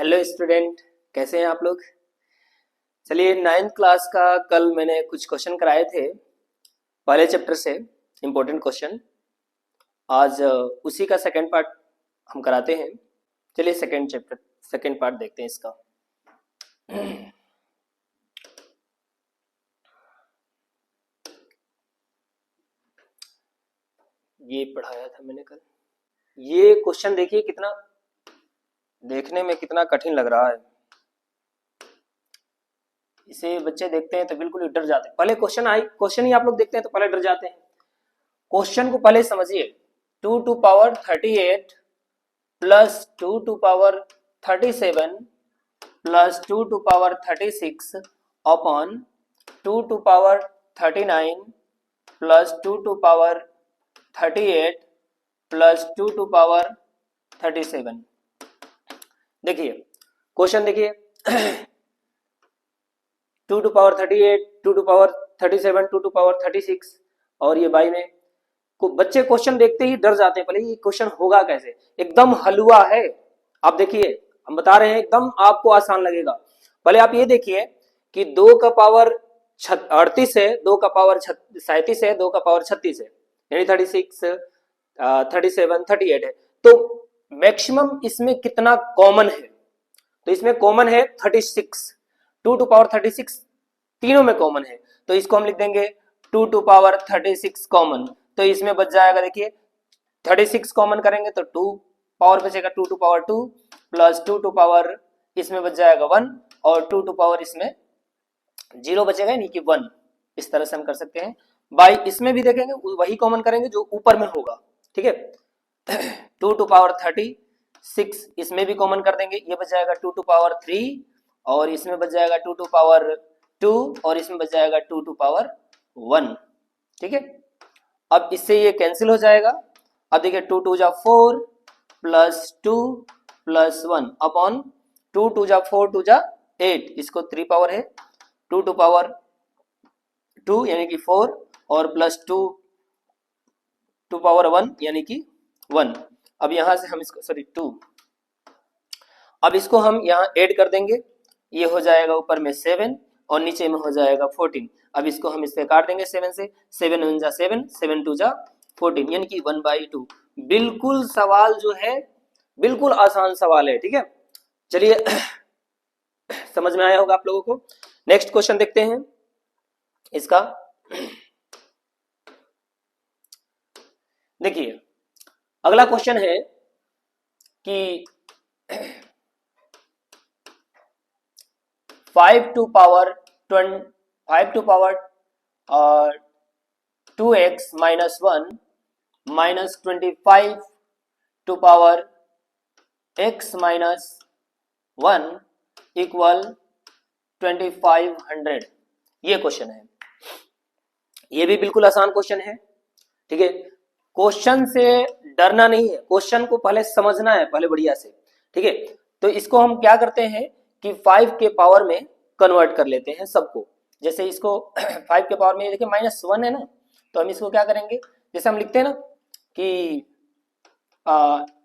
Hello student, कैसे हैं आप लोग। चलिए, 9th क्लास का कल मैंने कुछ क्वेश्चन कराए थे पहले चैप्टर से, इम्पोर्टेंट क्वेश्चन। आज उसी का सेकंड पार्ट हम कराते हैं। चलिए सेकंड पार्ट देखते हैं इसका। ये पढ़ाया था मैंने कल। ये क्वेश्चन देखिए, कितना देखने में कितना कठिन लग रहा है। इसे बच्चे देखते हैं तो बिल्कुल ही डर जाते हैं। पहले क्वेश्चन ही आप लोग देखते हैं तो पहले डर जाते हैं। क्वेश्चन को पहले समझिए। 2 to power 38 plus 2 to power 37 plus 2 to power 36 upon 2 to power 39 plus 2 to power 38 plus 2 to power 37। देखिए क्वेश्चन, देखिए 2 to power 38, 2 to power 37, 2 to power 36 और ये बाई में बच्चे क्वेश्चन देखते ही डर जाते हैं। पहले ये क्वेश्चन होगा कैसे, एकदम हलवा है। आप देखिए, हम बता रहे हैं एकदम आपको आसान लगेगा। पहले आप ये देखिए कि 2 का पावर 38 है, 2 का पावर 37 है, 2 का पावर 36 है, यानी 36, 37, 38 है। तो मैक्सिमम इसमें कितना कॉमन है, तो इसमें कॉमन है 36। 2 टू पावर 36 तीनों में कॉमन है, तो इसको हम लिख देंगे 2 टू पावर 36 कॉमन। तो इसमें बच जाएगा, देखिए 36 कॉमन करेंगे तो 2 पावर बचेगा, 2 to power 2 plus 2 to power इसमें बच जाएगा 1 और 2 टू पावर इसमें 0 बचेगा, यानी कि 1। इस तरह से हम कर सकते हैं। बाई इसमें भी देखेंगे वही कॉमन करेंगे जो ऊपर में होगा, ठीक है। 2 टू पावर 36 इसमें भी कॉमन कर देंगे, ये बच जाएगा 2 टू पावर 3 और इसमें बच जाएगा 2 टू पावर 2 और इसमें बच जाएगा 2 टू पावर 1, ठीक है। अब इससे ये कैंसिल हो जाएगा। अब देखिए 2 टू जा 4 प्लस 2 प्लस 1 अपॉन 2 टू जा 4 टू जा 8, इसको 3 पावर है, 2 टू पावर 2 यानी कि 4 और प्लस 2 टू पावर 1 यानी कि 1। अब यहां से हम इसको 2, अब इसको हम यहाँ ऐड कर देंगे, ये हो जाएगा ऊपर में 7 और नीचे में हो जाएगा 14। अब इसको हम इससे काट देंगे 7 से, 7 1 जा 7, 7 2 जा 14 यानी कि 1/2। बिल्कुल सवाल जो है बिल्कुल आसान सवाल है, ठीक है। चलिए समझ में आया होगा आप लोगों को। नेक्स्ट क्वेश्चन देखते हैं इसका। देखिए अगला क्वेश्चन है कि 5 to power 2x minus 1 minus 25 to power x minus 1 equal 2500। ये क्वेश्चन है, ये भी बिल्कुल आसान क्वेश्चन है, ठीक है। क्वेश्चन से डरना नहीं है, क्वेश्चन को पहले समझना है पहले बढ़िया से, ठीक है। तो इसको हम क्या करते हैं कि 5 के पावर में कन्वर्ट कर लेते हैं सबको। जैसे इसको 5 के पावर में देखिए -1 है ना, तो हम इसको क्या करेंगे, जैसे हम लिखते हैं ना कि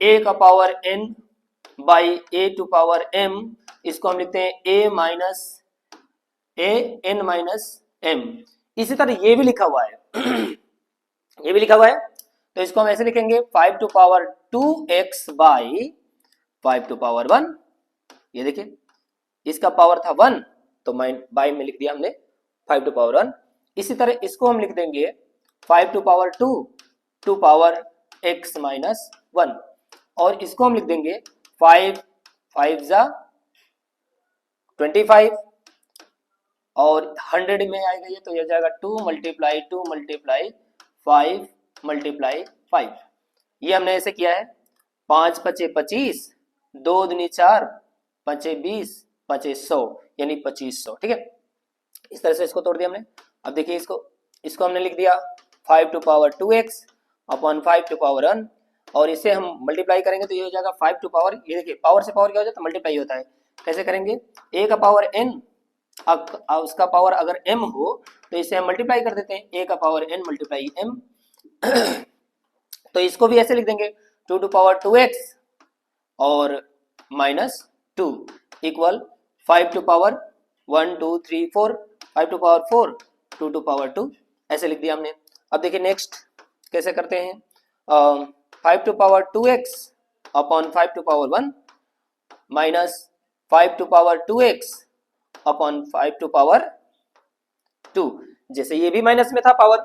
a का power n by a to power m, इसको हम लिखते हैं a minus n minus m। इसी तरह ये भी लिखा हुआ है ये भी लिखा हुआ है, तो इसको हम ऐसे लिखेंगे 5 to power 2x by 5 to power 1। ये देखिए इसका पावर था 1 तो बाई में लिख दिया हमने 5 टू पावर 1। इसी तरह इसको हम लिख देंगे 5 to power 2 to power x minus 1 और इसको हम लिख देंगे 5 5 जा 25 और 100 में आएगा ये, तो ये जाएगा 2 मल्टीप्लाई 2 मल्टीप्लाई 5 मल्टीप्लाई 5। ये हमने ऐसे किया है, 5 पचे 25, 2 दूनी 4, 5 20, 5 100 यानी 2500, ठीक है। इस तरह से इसको तोड़ दिया हमने। अब देखिए इसको हमने लिख दिया 5 to power 2x upon 5 to power 1 और इसे हम मल्टीप्लाई करेंगे तो ये हो जाएगा 5 टू पावर, ये देखिए पावर से पावर क्या हो जाता है, मल्टीप्लाई होता है। कैसे करेंगे, a का पावर n उसका पावर अगर m हो तो इसे हम मल्टीप्लाई कर देते हैं, a का पावर n मल्टीप्लाई m। तो इसको भी ऐसे लिख देंगे 2 टू पावर 2x और minus 2 equal 5 to power 1 2 3 4, 5 to power 4, 2 to power 2, ऐसे लिख दिया हमने। अब देखिए नेक्स्ट कैसे करते हैं, 5 to power 2x upon 5 to power 1 minus 5 to power 2x upon 5 to power 2। जैसे ये भी माइनस में था पावर,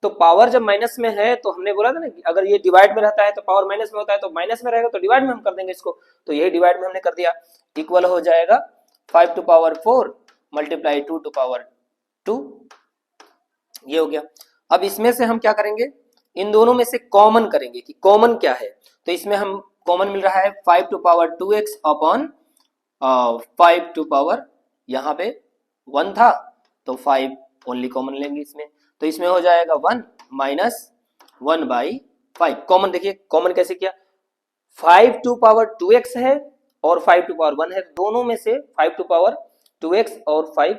तो पावर जब माइनस में है तो हमने बोला था ना कि अगर ये डिवाइड में रहता है तो पावर माइनस में होता है, तो माइनस में रहेगा तो डिवाइड में हम कर देंगे इसको, तो यही डिवाइड में हमने कर दिया। इक्वल हो जाएगा 5 to power 4 multiply 2 to power 2, ये हो गया। अब इसमें से हम क्या करेंगे, इन दोनों में से कॉमन करेंगे कि कॉमन क्या है, तो इसमें हम कॉमन मिल रहा है 5 to power 2x upon 5 to power, यहाँ पे 1 था तो 5 ओनली कॉमन लेंगे इसमें, तो इसमें हो जाएगा 1 माइनस 1/5। कॉमन देखिए कॉमन कैसे किया, 5 टू पावर 2x है और 5 टू पावर 1 है, दोनों में से 5 टू पावर 2x और 5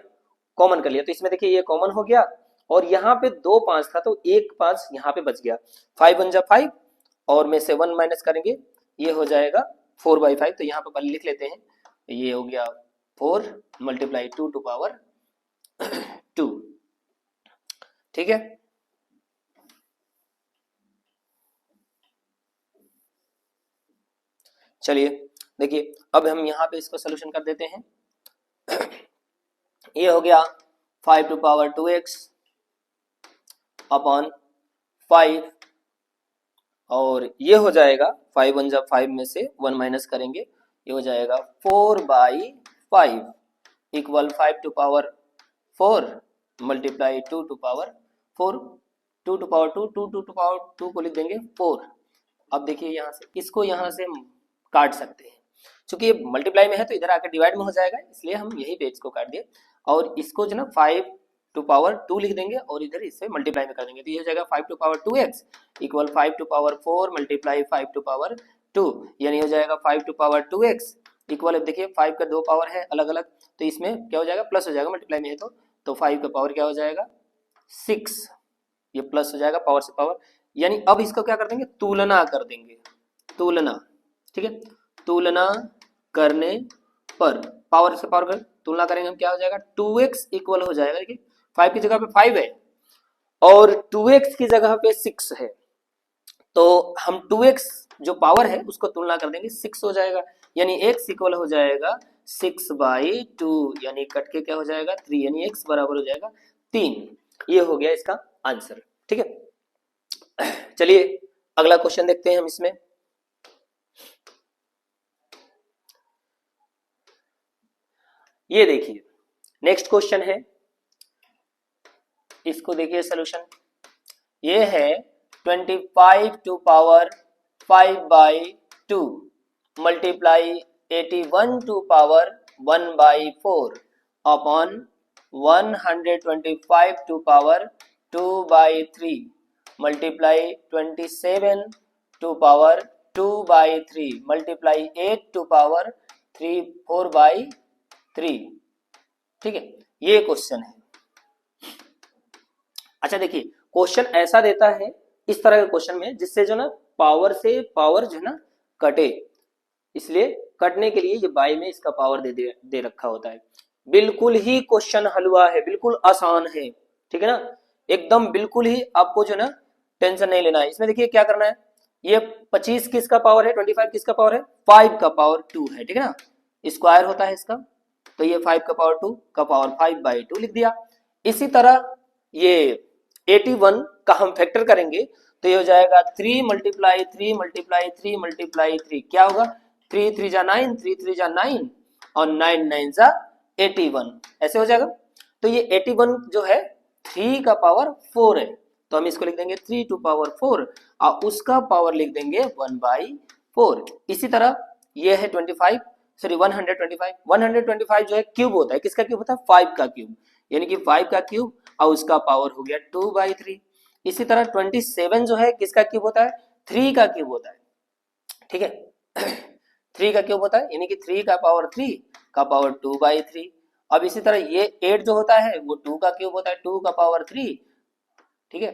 कॉमन कर लिया, तो इसमें देखिए ये कॉमन हो गया, और यहाँ पे 2 5 था तो 1 5 यहाँ पे बच गया, 5 1 जा 5 और में से 1 माइनस करेंगे, ये हो जाएगा 4/5, तो यहाँ पे पहले लिख लेते हैं, ये हो गया 4 मल्टीप्लाई 2 टू पावर 2, ठीक है। चलिए देखिए अब हम यहाँ पे इसको सोल्यूशन कर देते हैं। ये हो गया 5 टू पावर 2x अपॉन 5, और ये हो जाएगा 5 1 जा 5 में से 1 माइनस करेंगे, ये हो जाएगा 4/5 equal 5 to power 4 multiply 2 to power 4, 2 to power 2, 2 to power 2 को लिख देंगे 4। अब देखिए यहाँ से इसको यहाँ से हम काट सकते हैं, क्योंकि ये मल्टीप्लाई में है तो इधर आकर डिवाइड में हो जाएगा, इसलिए हम यही पेज को काट दिए, और इसको जो ना 5 टू पावर 2 लिख देंगे और इधर इससे मल्टीप्लाई में कर देंगे, तो ये हो जाएगा 5 to power 2x equal 5 to power 4 multiply 5 to power 2, यानी हो जाएगा 5 टू पावर 2x इक्वल, अब देखिए 5 का 2 पावर है अलग अलग, तो इसमें क्या हो जाएगा प्लस हो जाएगा, मल्टीप्लाई में है तो 5 का पावर क्या हो जाएगा 6, ये प्लस हो जाएगा पावर से पावर, यानी अब इसको क्या कर देंगे तुलना कर देंगे, तुलना, ठीक है, तुलना करने पर पावर से पावर तुलना करेंगे हम, क्या हो जाएगा 2x इक्वल हो जाएगा, देखिए 5 की जगह पे 5 है और 2x की जगह पे 6 है, तो हम 2x जो पावर है उसको तुलना कर देंगे 6 हो जाएगा, यानी x इक्वल हो जाएगा 6/2, यानी कट के क्या हो जाएगा 3, यानी x बराबर हो जाएगा 3, ये हो गया इसका आंसर, ठीक है। चलिए अगला क्वेश्चन देखते हैं हम इसमें। ये देखिए नेक्स्ट क्वेश्चन है, इसको देखिए सोल्यूशन, ये है 25 to power 5/2 multiply 81 to power 1/4 upon 125 to power 2/3 multiply 27 to power 2/3 multiply 8 to power 4/3, ठीक है, ये क्वेश्चन है। अच्छा देखिए क्वेश्चन ऐसा देता है इस तरह के क्वेश्चन में जिससे जो ना पावर से पावर जो है ना कटे, इसलिए कटने के लिए ये बाई में इसका पावर दे रखा होता है। बिल्कुल ही क्वेश्चन हलवा है, बिल्कुल आसान है, ठीक है ना, एकदम बिल्कुल ही आपको जो ना टेंशन नहीं लेना है। इसमें देखिए क्या करना है, ये 25 किसका पावर है, 25 किसका पावर है, 5 का पावर 2 है, ठीक है ना, स्क्वायर होता है इसका, तो ये 5 का पावर 2 का पावर 5/2 लिख दिया। इसी तरह ये 81 का हम फैक्टर करेंगे तो ये हो जाएगा 3 मल्टीप्लाई 3 मल्टीप्लाई 3 मल्टीप्लाई 3, क्या होगा 3 3 जा 9, 3 3 जा 9 और 9 9 जा 81, ऐसे हो जाएगा। तो ये 81 जो है 3 का पावर 4 है, तो हम इसको लिख देंगे 3 टू पावर 4 और उसका पावर लिख देंगे 1/4। इसी तरह ये है 25 सॉरी 125 जो है क्यूब होता है, किसका क्यूब होता है 5 का क्यूब, यानी कि 5 का क्यूब और उसका पावर हो गया 2/3। इसी तरह 27 जो है किसका क्यूब होता है 3 का क्यूब होता है, ठीक है 3 का क्यूब होता है, यानी कि 3 का पावर 3 का पावर 2/3। अब इसी तरह ये 8 जो होता है वो 2 का क्यूब होता है, 2 का पावर 3, ठीक है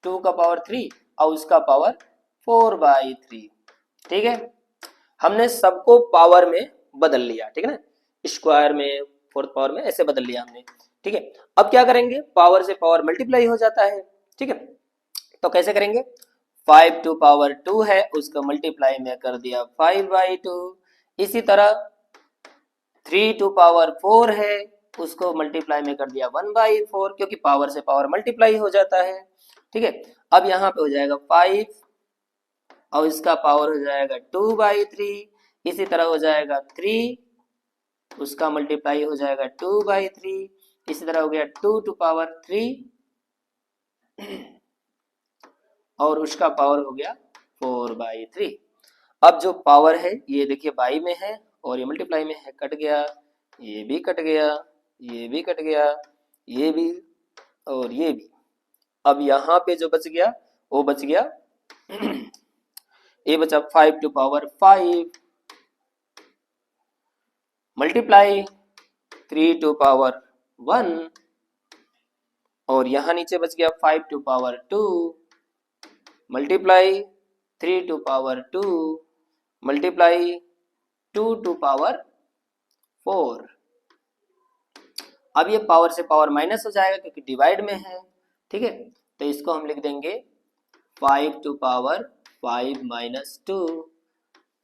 2 का पावर 3 और उसका पावर 4/3, ठीक है, हमने सबको पावर में बदल लिया, ठीक है ना, स्क्वायर में, फोर्थ पावर में, ऐसे बदल लिया हमने, ठीक है। अब क्या करेंगे, पावर से पावर मल्टीप्लाई हो जाता है, ठीक है। तो कैसे करेंगे, 5 टू पावर 2 है, उसको मल्टीप्लाई में कर दिया 5/2। इसी तरह 3 टू पावर 4 है, उसको मल्टीप्लाई में कर दिया 1/4, क्योंकि पावर से पावर मल्टीप्लाई हो जाता है, ठीक है। अब यहाँ पे हो जाएगा 5 और इसका पावर हो जाएगा 2/3। इसी तरह हो जाएगा 3, उसका मल्टीप्लाई हो जाएगा 2/3। इसी तरह हो गया 2 टू पावर 3 और उसका पावर हो गया 4/3। अब जो पावर है ये देखिए बाई में है और ये मल्टीप्लाई में है, कट गया, ये भी कट गया, ये भी कट गया, ये भी और ये भी। अब यहाँ पे जो बच गया वो बच गया ये बचा 5 to power 5 multiply 3 to power 1 और यहाँ नीचे बच गया 5 to power 2 multiply 3 to power 2 multiply 2 to power 4। अब ये पावर से पावर माइनस हो जाएगा क्योंकि डिवाइड में है, ठीक है। तो इसको हम लिख देंगे 5 टू पावर 5 माइनस 2।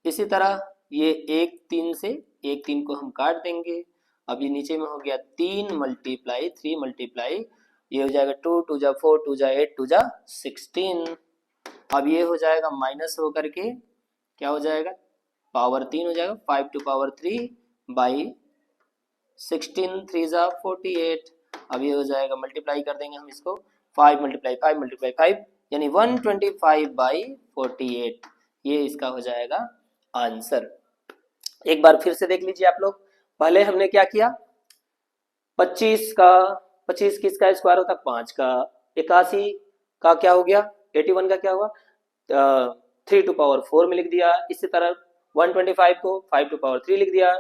इसी तरह ये 1 3 से 1 3 को हम काट देंगे। अब ये नीचे में हो गया 3 मल्टीप्लाई 3 मल्टीप्लाई, ये हो जाएगा 2 2 जा 4 2 जा 8 2 जा 16। अब ये हो जाएगा माइनस होकर के क्या हो जाएगा, पावर 3 हो जाएगा, 5 टू पावर 3 बाई 16 3 जा 48। अब ये हो जाएगा मल्टीप्लाई कर देंगे हम इसको, 5 मल्टीप्लाई 5 मल्टीप्लाई 5 यानी 125/48। ये इसका हो जाएगा आंसर। एक बार फिर से देख लीजिए आप लोग, पहले हमने क्या किया, 25 किसका स्क्वायर होता है, 5 का। 81 का क्या हो गया, 81 का क्या हुआ, 3 टू पावर 4 में लिख दिया। इसी तरह 125 को 5 टू पावर 3 लिख दिया,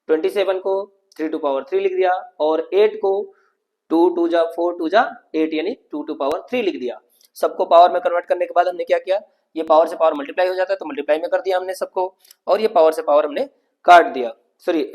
27 को 3 टू पावर 3 लिख दिया और 8 को 2 2 जा 4 2 जा 8 यानी 2 टू पावर 3 लिख दिया। सबको पावर में कन्वर्ट करने के बाद हमने क्या किया, ये पावर से पावर मल्टीप्लाई हो जाता है तो मल्टीप्लाई में कर दिया हमने सबको, और ये पावर से पावर हमने काट दिया, सॉरी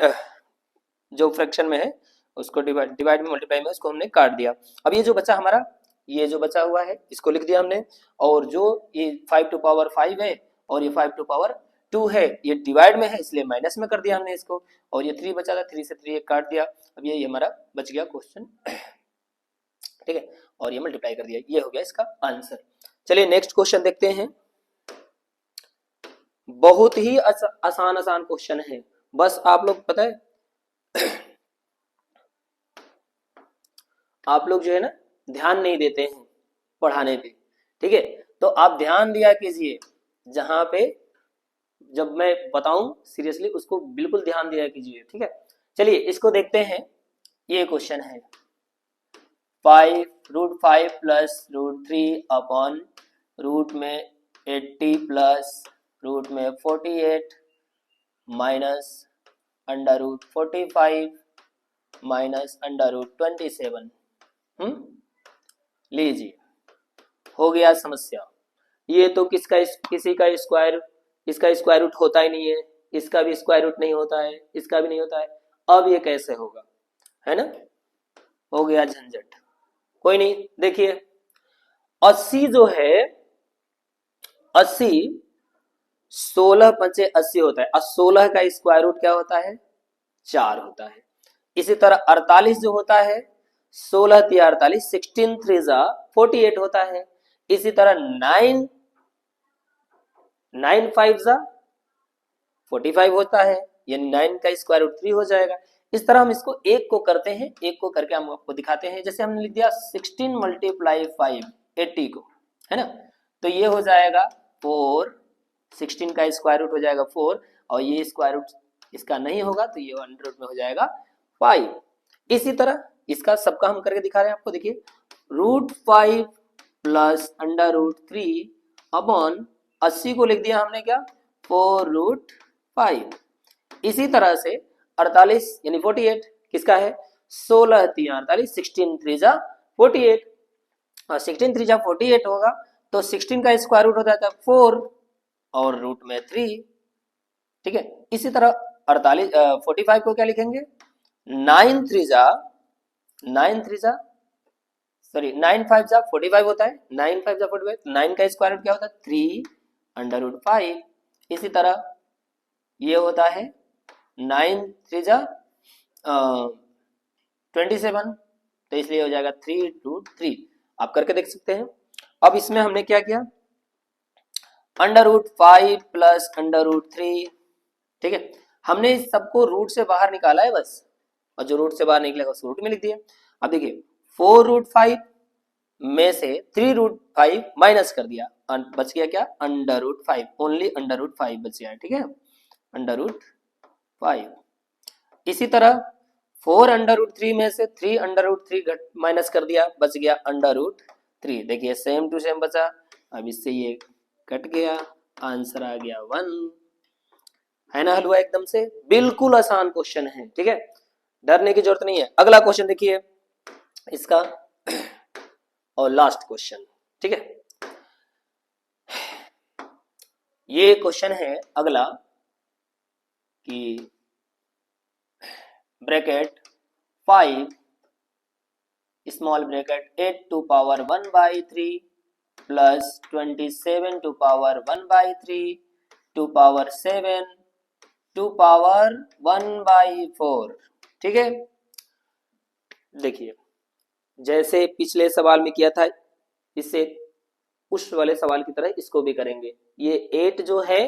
जो फ्रैक्शन में है उसको डिवाइड में मल्टीप्लाई में उसको हमने काट दिया। अब ये जो बचा हमारा, ये जो बचा हुआ है इसको लिख दिया हमने, और जो ये 5 टू पावर 5 है और ये 5 टू पावर 2 है ये डिवाइड में है इसलिए माइनस में कर दिया हमने इसको, और ये 3 बचा था, 3 से 3 काट दिया। अब ये हमारा बच गया क्वेश्चन, ठीक है, और ये मल्टीप्लाई कर दिया, ये हो गया इसका आंसर। चलिए नेक्स्ट क्वेश्चन देखते हैं। बहुत ही आसान क्वेश्चन है, बस आप लोग पता है आप लोग जो है ना ध्यान नहीं देते हैं पढ़ाने पे, ठीक है। तो आप ध्यान दिया कीजिए, जहां पे जब मैं बताऊं सीरियसली उसको बिल्कुल ध्यान दिया कीजिए, ठीक है। चलिए इसको देखते हैं। ये क्वेश्चन है 5√5 प्लस √3 अपॉन रूट में 80 प्लस रूट में 48 माइनस √45 माइनस √27। लीजिए हो गया समस्या। ये तो किसी का स्क्वायर, इसका स्क्वायर रूट होता ही नहीं है, इसका भी स्क्वायर रूट नहीं होता है, इसका भी नहीं होता है। अब ये कैसे होगा, है ना, हो गया झंझट। कोई नहीं, देखिए 80 जो है 80 16 पंचे 80 होता है, और 16 का स्क्वायर रूट क्या होता है, 4 होता है। इसी तरह 48 जो होता है 16 3 48, 16 3 48 होता है। इसी तरह 9 5 45 होता है, यानी 9 का स्क्वायर रूट 3 हो जाएगा। इस तरह हम इसको एक को करते हैं, एक को करके हम आपको दिखाते हैं। जैसे हमने लिख दिया 16 मल्टीप्लाई 5 80 को, है ना, तो ये हो जाएगा 4, 16 का स्क्वायर रूट हो जाएगा 4 और ये स्क्वायर रूट इसका नहीं होगा तो ये अंडर रूट में हो जाएगा 5। इसी तरह इसका सबका हम करके दिखा रहे हैं आपको, देखिए √5 प्लस √3 अपॉन 80 को लिख दिया हमने क्या, 4√5। इसी तरह से 48 यानी 48 किसका है, 16 3 48, 16 3 48 और 16 3 48 होगा तो 16 का स्क्वायर रूट हो जाता है 4, और रूट में 3, ठीक है। इसी तरह 45 को क्या लिखेंगे, 9 3 जा सॉरी 9 5 जा 45 होता है, 9 5 जा 45, 9 का स्क्वायर रूट क्या होता है 3 √5। इसी तरह ये होता है 9 3 जा 27, तो इसलिए हो जाएगा 3 √3। आप करके देख सकते हैं। अब इसमें हमने क्या किया, √5 प्लस √3, ठीक है। हमने इस सबको रूट से बाहर निकाला है बस, और जो रूट से बाहर निकलेगा उसको रूट में लिख दिया। अब देखिए 4 √5 में से 3 √5 माइनस कर दिया, बच गया क्या, √5, ओनली √5 बच गया, ठीक है, √5। इसी तरह 4 √3 में से 3 माइनस कर दिया, बच गया √3। देखिए सेम टू सेम बचा। अब इससे ये कट गया, आंसर आ गया 1, है ना हलवा एकदम से। बिल्कुल आसान क्वेश्चन है, ठीक है, डरने की जरूरत नहीं है। अगला क्वेश्चन देखिए इसका, और लास्ट क्वेश्चन, ठीक है। ये क्वेश्चन है अगला कि bracket 5 small bracket 8 to power 1/3 plus 27 to power 1/3 to power 7 to power 1/4, ठीक है। देखिए जैसे पिछले सवाल में किया था, इससे उस वाले सवाल की तरह इसको भी करेंगे। ये 8 जो है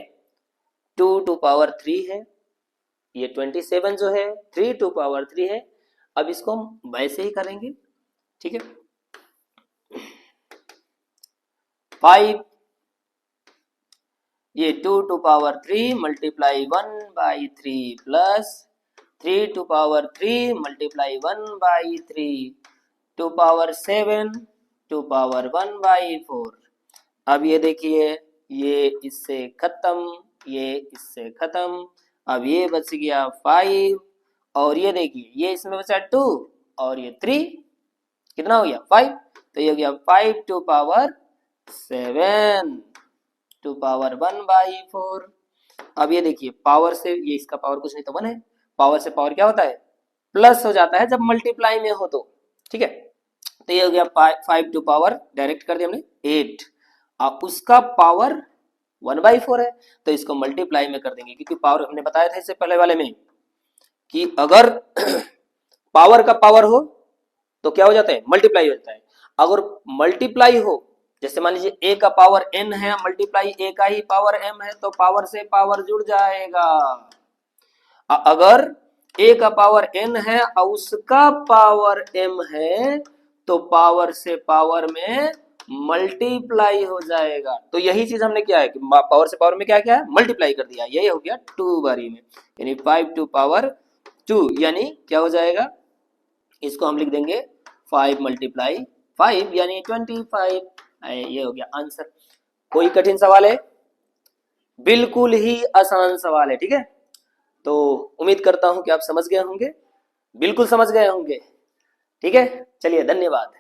2 टू पावर 3 है, ये 27 जो है 3 टू पावर 3 है। अब इसको हम वैसे ही करेंगे, ठीक है। 5 ये 2 to power 3 multiply 1/3 plus 3 to power 3 multiply 1/3 to power 7 to power 1/4। अब ये देखिए ये इससे खत्म, ये इससे खत्म। अब ये बच गया 5, और ये देखिए ये इसमें बचा 2 और ये 3, कितना हो गया 5, तो ये हो गया 5 टू पावर 7 टू पावर 1/4। अब ये देखिए पावर से, ये इसका पावर कुछ नहीं तो 1 है, पावर से पावर क्या होता है प्लस हो जाता है जब मल्टीप्लाई में हो तो, ठीक है। तो ये हो गया 5 टू पावर, डायरेक्ट कर दिया हमने 8, अब उसका पावर 1/4 है, तो इसको मल्टीप्लाई में कर देंगे, क्योंकि पावर हमने बताया था इससे पहले वाले में कि अगर पावर का पावर हो तो क्या हो जाता है मल्टीप्लाई हो जाता है। अगर मल्टीप्लाई हो, जैसे मान लीजिए a का पावर n है, मल्टीप्लाई a का ही पावर m है, तो पावर से पावर जुड़ जाएगा। अगर a का पावर n है और उसका पावर m है, तो पावर से पावर में मल्टीप्लाई हो जाएगा। तो यही चीज हमने किया है कि पावर से पावर में क्या किया है मल्टीप्लाई कर दिया, यही हो गया 2 बारी में, यानी 5 टू पावर 2, यानी क्या हो जाएगा, इसको हम लिख देंगे 5 मल्टीप्लाई 5 यानी 25। ये हो गया आंसर। कोई कठिन सवाल है, बिल्कुल ही आसान सवाल है, ठीक है। तो उम्मीद करता हूं कि आप समझ गए होंगे, बिल्कुल समझ गए होंगे, ठीक है। चलिए धन्यवाद।